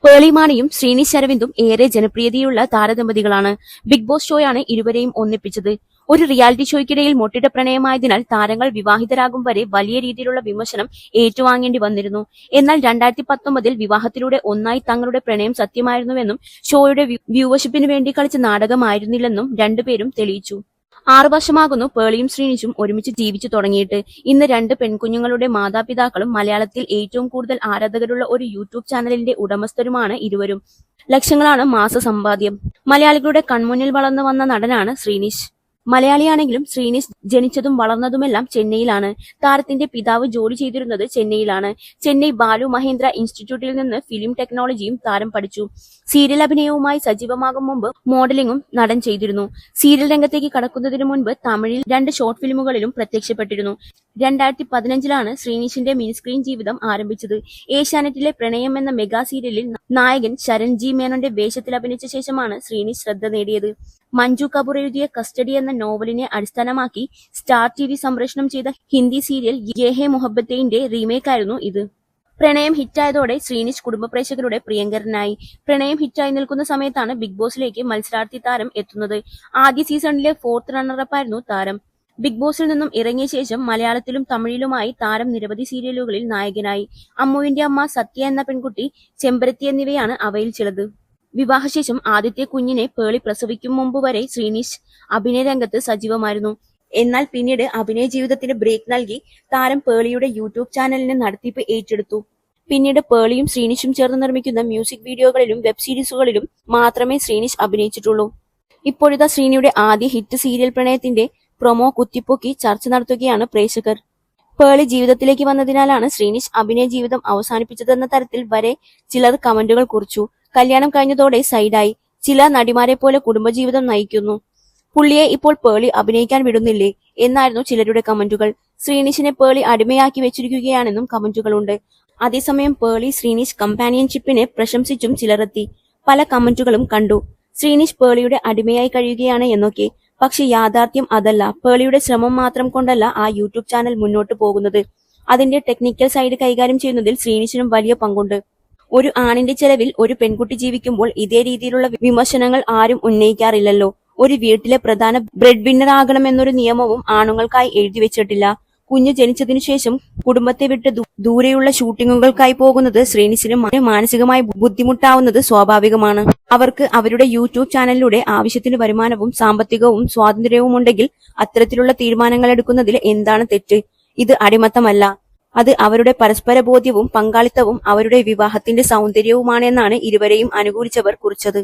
പേളിമാണിയും ശ്രീനിഷ് അരവിന്ദും ഏറെ ജനപ്രിയതയുള്ള താരദമ്പതികളാണ്. Big boss ഷോയാണ് ഇരുവരെയും ഒന്നിപ്പിച്ചത്. ഒരു റിയാലിറ്റി ഷോയ്ക്കിടയിൽ മൊട്ടിട്ട പ്രണയമായതിനാൽ താരങ്ങൾ വിവാഹിതരാകും വരെ വലിയ രീതിയിലുള്ള വിമർശനം ഏറ്റുവാങ്ങേണ്ടി വന്നിരുന്നു. എന്നാൽ 2019 വിവാഹത്തിലൂടെ ഒന്നായി തങ്ങളുടെ പ്രണയം സത്യമായിരുന്നുവെന്നും ഷോയുടെ വ്യൂവർഷിപ്പിന് വേണ്ടി കളിച്ച നാടകമായിരുന്നില്ലെന്നും രണ്ടുപേരും തെളിയിച്ചു. 6 വർഷമാകുന്നു പേളിയും ശ്രീനിഷും ഒരുമിച്ച് ജീവിച്ചു തുടങ്ങിയിട്ട്. ഇന്ന് 2 പെൺകുഞ്ഞുങ്ങളുടെ മാതാപിതാക്കളും മലയാളത്തിൽ ഏറ്റവും കൂടുതൽ ആരാധകരുള്ള ഒരു യൂട്യൂബ് ചാനലിന്റെ ഉടമസ്ഥരുമാണ് ഇരുവരും. ലക്ഷങ്ങളാണ് മാസ സമ്പാദ്യം. മലയാളികളുടെ കൺമുന്നിൽ വളർന്നു വന്ന നടനാണ് ശ്രീനിഷ്. മലയാളിയാണെങ്കിലും ശ്രീനിഷ് ജനിച്ചതും വളർന്നതുമെല്ലാം ചെന്നൈയിലാണ്. താരത്തിന്റെ പിതാവ് ജോലി ചെയ്തിരുന്നത് ചെന്നൈയിലാണ്. ചെന്നൈ ബാലു മഹേന്ദ്ര ഇൻസ്റ്റിറ്റ്യൂട്ടിൽ നിന്ന് ഫിലിം ടെക്നോളജിയും താരം പഠിച്ചു. സീരിയൽ അഭിനയവുമായി സജീവമാകും മുമ്പ് മോഡലിംഗും നടൻ ചെയ്തിരുന്നു. സീരിയൽ രംഗത്തേക്ക് കടക്കുന്നതിനു മുൻപ് തമിഴിൽ 2 ഷോർട്ട് ഫിലിമുകളിലും പ്രത്യക്ഷപ്പെട്ടിരുന്നു. 2015 ശ്രീനിഷിന്റെ മിനിസ്ക്രീൻ ജീവിതം ആരംഭിച്ചത്. ഏഷ്യാനെറ്റിലെ പ്രണയം എന്ന മെഗാ സീരിയലിൽ നായകൻ ശരൺ ജി മേനോന്റെ വേഷത്തിൽ അഭിനയിച്ച ശേഷമാണ് ശ്രീനിഷ് ശ്രദ്ധ നേടിയത്. മഞ്ജു കപൂർ എഴുതിയ കസ്റ്റഡി എന്ന നോവലിനെ അടിസ്ഥാനമാക്കി സ്റ്റാർ TV സംപ്രേഷണം ചെയ്ത ഹിന്ദി സീരിയൽ യേ ഹേ മുഹബ്ബത്തേന്റെ റീമേക്കായിരുന്നു ഇത്. പ്രണയം ഹിറ്റായതോടെ ശ്രീനിഷ് കുടുംബ പ്രേക്ഷകരുടെ പ്രിയങ്കരനായി. പ്രണയം ഹിറ്റായി നിൽക്കുന്ന സമയത്താണ് ബിഗ് ബോസിലേക്ക് മത്സരാർത്ഥി താരം എത്തുന്നത്. ആദ്യ സീസണിലെ 4th റണ്ണറപ്പായിരുന്നു താരം. ബിഗ് ബോസിൽ നിന്നും ഇറങ്ങിയ ശേഷം മലയാളത്തിലും തമിഴിലുമായി താരം നിരവധി സീരിയലുകളിൽ നായകനായി. അമ്മുവിന്റെ അമ്മ, സത്യ എന്ന പെൺകുട്ടി, ചെമ്പരത്തി എന്നിവയാണ് അവയിൽ ചിലത്. വിവാഹശേഷം ആദ്യത്തെ കുഞ്ഞിനെ പേളി പ്രസവിക്കും മുമ്പ് വരെ ശ്രീനിഷ് അഭിനയ രംഗത്ത് സജീവമായിരുന്നു. എന്നാൽ പിന്നീട് അഭിനയ ജീവിതത്തിന് ബ്രേക്ക് നൽകി താരം പേളിയുടെ യൂട്യൂബ് ചാനലിന് നടത്തിപ്പ് ഏറ്റെടുത്തു. പിന്നീട് പേളിയും ശ്രീനിഷും ചേർന്ന് നിർമ്മിക്കുന്ന മ്യൂസിക് വീഡിയോകളിലും വെബ് സീരീസുകളിലും മാത്രമേ ശ്രീനിഷ് അഭിനയിച്ചിട്ടുള്ളൂ. ഇപ്പോഴിതാ ശ്രീനിയുടെ ആദ്യ ഹിറ്റ് സീരിയൽ പ്രണയത്തിന്റെ പ്രൊമോ കുത്തിപ്പൊക്കി ചർച്ച നടത്തുകയാണ് പ്രേക്ഷകർ. പേളി ജീവിതത്തിലേക്ക് വന്നതിനാലാണ് ശ്രീനിഷ് അഭിനയ ജീവിതം അവസാനിപ്പിച്ചതെന്ന തരത്തിൽ വരെ ചിലർ കമന്റുകൾ കുറിച്ചു. കല്യാണം കഴിഞ്ഞതോടെ സൈഡായി. ചില നടിമാരെ പോലെ കുടുംബജീവിതം നയിക്കുന്നു. പുള്ളിയെ ഇപ്പോൾ പേളി അഭിനയിക്കാൻ വിടുന്നില്ലേ എന്നായിരുന്നു ചിലരുടെ കമന്റുകൾ. ശ്രീനിഷിനെ പേളി അടിമയാക്കി വെച്ചിരിക്കുകയാണെന്നും കമന്റുകളുണ്ട്. അതേസമയം പേളി ശ്രീനിഷ് കമ്പാനിയൻഷിപ്പിനെ പ്രശംസിച്ചും ചിലരെത്തി. പല കമന്റുകളും കണ്ടു. ശ്രീനിഷ് പേളിയുടെ അടിമയായി കഴിയുകയാണ് എന്നൊക്കെ. പക്ഷെ യാഥാർത്ഥ്യം അതല്ല. പേളിയുടെ ശ്രമം മാത്രം കൊണ്ടല്ല ആ യൂട്യൂബ് ചാനൽ മുന്നോട്ട് പോകുന്നത്. അതിന്റെ ടെക്നിക്കൽ സൈഡ് കൈകാര്യം ചെയ്യുന്നതിൽ ശ്രീനിഷിനും വലിയ പങ്കുണ്ട്. ഒരു ആണിന്റെ ചെലവിൽ ഒരു പെൺകുട്ടി ജീവിക്കുമ്പോൾ ഇതേ രീതിയിലുള്ള വിമർശനങ്ങൾ ആരും ഉന്നയിക്കാറില്ലല്ലോ. ഒരു വീട്ടിലെ പ്രധാന ബ്രെഡ് വിന്നർ ആകണമെന്നൊരു നിയമവും ആണുങ്ങൾക്കായി എഴുതി വെച്ചിട്ടില്ല. കുഞ്ഞ് ജനിച്ചതിനു ശേഷം കുടുംബത്തെ വിട്ട് ദൂരെയുള്ള ഷൂട്ടിങ്ങുകൾക്കായി പോകുന്നത് ശ്രീനിഷിന് മാനസികമായി ബുദ്ധിമുട്ടാവുന്നത് സ്വാഭാവികമാണ്. അവർക്ക് അവരുടെ യൂട്യൂബ് ചാനലിലൂടെ ആവശ്യത്തിന് വരുമാനവും സാമ്പത്തികവും സ്വാതന്ത്ര്യവും ഉണ്ടെങ്കിൽ അത്തരത്തിലുള്ള തീരുമാനങ്ങൾ എടുക്കുന്നതിൽ എന്താണ് തെറ്റ്? ഇത് അടിമത്തമല്ല. അത് അവരുടെ പരസ്പര ബോധ്യവും പങ്കാളിത്തവും അവരുടെ വിവാഹത്തിന്റെ സൗന്ദര്യവുമാണെന്നാണ് ഇരുവരെയും അനുകൂലിച്ചവർ കുറിച്ചത്.